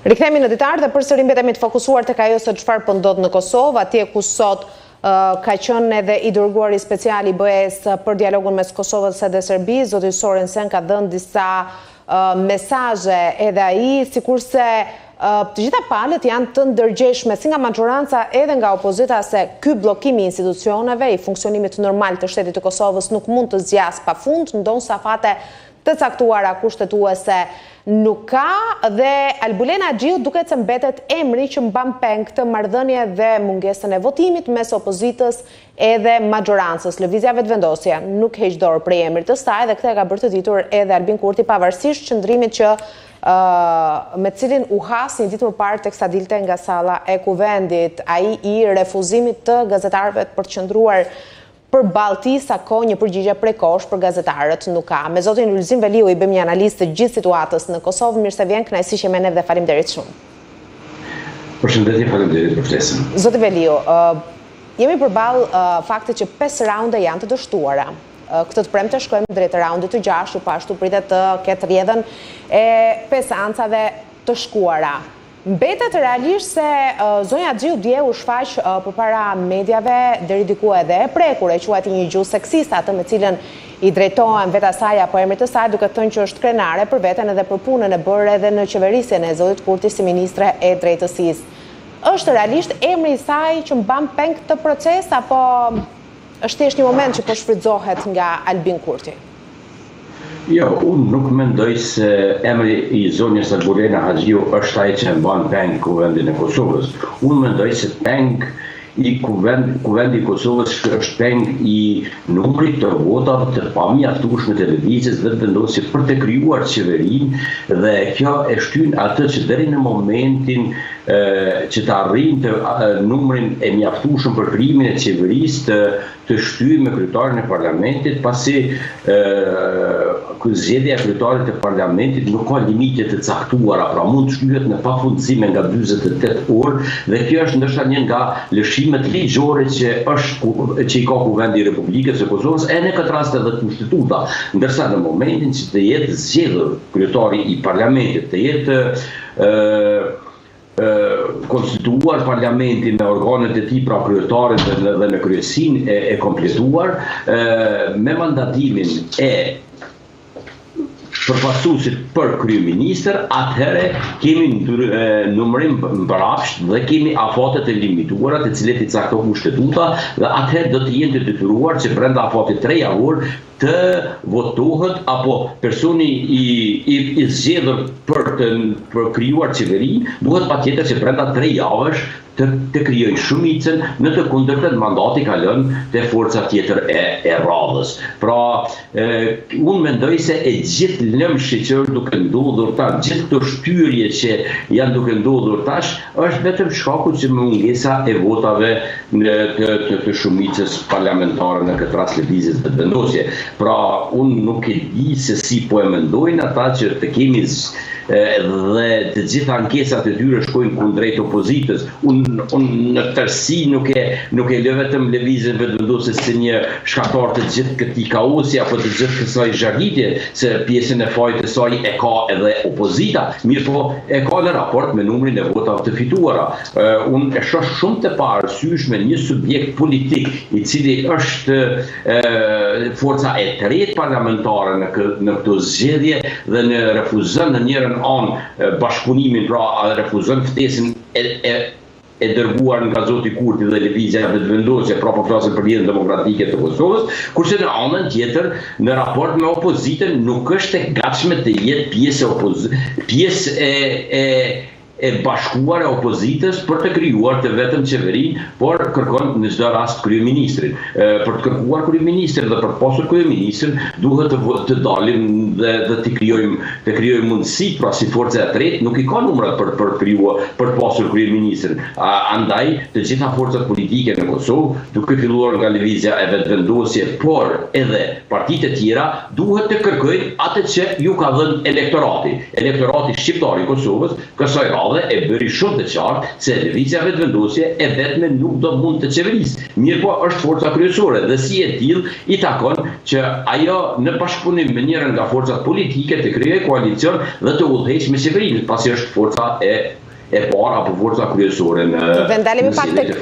Rikthehemi në ditar dhe përsëri mbetemi të fokusuar tek ajo se çfarë po ndodh në Kosovë, atje ku sot ka qenë edhe i dërguari special i BE-s për dialogun mes Kosovës dhe Serbisë, zoti Sorensen ka dhënë disa mesazhe edhe ai, sikurse të gjitha palët janë të ndërgjegjshme si nga majoranca edhe nga opozita se ky bllokim i institucioneve, i funksionimit normal të shtetit të Kosovës nuk mund të zgjasë pafund, ndonë fate të caktuara kushtetuese nuk ka, dhe Albulen Axhiu duket se mbetet emri që mban peng këtë marrëdhënie dhe mungesën e votimit mes opozitës edhe majorancës. Lëvizja Vetëvendosje nuk heq dorë prej emrit të saj dhe këtë ka bërë të ditur edhe Albin Kurti, pavarësisht qëndrimit që me cilin u has një ditë më parë teksa dilte nga salla e kuvendit, ai i refuzimit të gazetarëve për të qëndruar për balti sa ko një përgjigje prekosh për gazetarët nuk ka. Me zotin Lulzim Veliu i bëjmë një analizë të gjithë situatës në Kosovë. Mirë se vjen, kënaqësi që me neve dhe faleminderit shumë. Përshëndetje, faleminderit për ftesën. Zoti Veliu, jemi përballë faktit që 5 raunde janë të dështuara. Këtë të premte shkojmë drejt raundit të 6, që ashtu pritet të ketë rrjedhën e 5 seancave të shkuara. Mbetet realisht se zonja Axhiu dje u shfaq përpara medjave deri diku edhe e prekur, e quajti një gjuhë seksiste atë me cilën i drejtohen vetë asaj apo emrit të saj, duke thënë që është krenare për veten edhe për punën e bërë edhe në qeverisjen e zotit Kurti si ministre e drejtësisë. Është realisht emri i saj që mban peng këtë proces apo është thjesht një moment që po shfrytëzohet nga Albin Kurti? Jo, unë nuk mendoj se emri i zonjës Albulen Axhiu është ai që mban peng kuvendin e Kosovës. Unë mendoj se peng i kuvendi i Kosovës është peng i numrit të votave të pamjaftueshme të lëvizjes Vetëvendosje për të krijuar qeverinë, dhe kjo e shtyn atë që deri në momentin që të arrijnë të numrin e mjaftueshëm për krijimin e qeverisë të shtyjë me kryetarin e parlamentit, pasi zgjedhja e kryetarit të parlamentit nuk ka limite të caktuara, pra mund të shtyhet në pafundësi nga 48 orë, dhe kjo është ndoshta një nga lëshimet ligjore që i ka kuvendi i Republikës së Kosovës, e në këtë rast edhe kushtetuta, ndërsa në momentin që të jetë zgjedhur kryetari i parlamentit, të jetë konstituar parlamenti me organet e tij, pra kryetarin dhe me kryesinë e kompletuar, me mandatimin e përfaqësuesit për kryeministër, atëherë kemi numërim mbrapsht dhe kemi afatet e limituara të cilet i cakton kushtetuta, dhe atëherë do të jenë të detyruar që brenda afatit 3 javë të votohet apo personi i zgjedhur për krijuar qeveri duhet patjetër që brenda 3 javësh të krijojë shumicën, në të kundërtën mandati ka lënë te forca tjetër e radhës. Pra, unë mendoj se e gjithë lëmshi që është duke ndodhur tash, gjithë këto shtyrje që janë duke ndodhur tash, është vetëm shkaku që mungesa e votave të shumicës parlamentare në këtë rast lëvizjes Vetëvendosje. Pra, unë nuk e di se si po e mendojnë ata që të kemi dhe të gjitha ankesat e tyre shkojnë kundrejt opozitës. Unë në tërësi nuk e lë vetëm lëvizjen Vetëvendosje si një shkaktar të gjithë këtij kaosi apo të gjithë kësaj zharditje, se pjesën e fajit të saj e ka edhe opozita, mirë po e ka në raport me numrin e votave të fituara. Unë e shoh shumë të paarsyeshme një subjekt politik i cili është forca e tretë parlamentare në këtë zgjedhje dhe refuzon në njërin anë bashkëpunimin, pra refuzon ftesën e dërguar nga zoti Kurti dhe lëvizja Vetëvendosje, pra po flasim për Lidhjen Demokratike të Kosovës, kurse në anën tjetër në raport me opozitën nuk është e gatshme të jetë pjesë e bashkuar e opozitës për të krijuar të vetëm qeverinë, por kërkon në çdo rast kryeministrin. Për të kërkuar kryeministrin dhe për të pasur kryeministrin duhet të dalim dhe të krijojmë mundësi, pra si forca e tretë nuk i ka numrat për të pasur kryeministrin. Andaj të gjitha forcat politike në Kosovë, duke filluar nga lëvizja e Vetëvendosje, por edhe partitë e tjera, duhet të kërkojnë atë që ju ka dhënë elektorati shqiptar i Kosovës, kësaj radhe e bëri shumë të qartë se lëvizja vetëvendosje e vetme nuk do mund të qeverisë. Mirë po është forca kryesore dhe si e tillë i takon që ajo në bashkëpunim me njërin nga forcat politike të krijojë koalicion dhe të udhëheqë me qeverinë, pasi është forca e parë apo forca kryesore në Vendalemi pak tek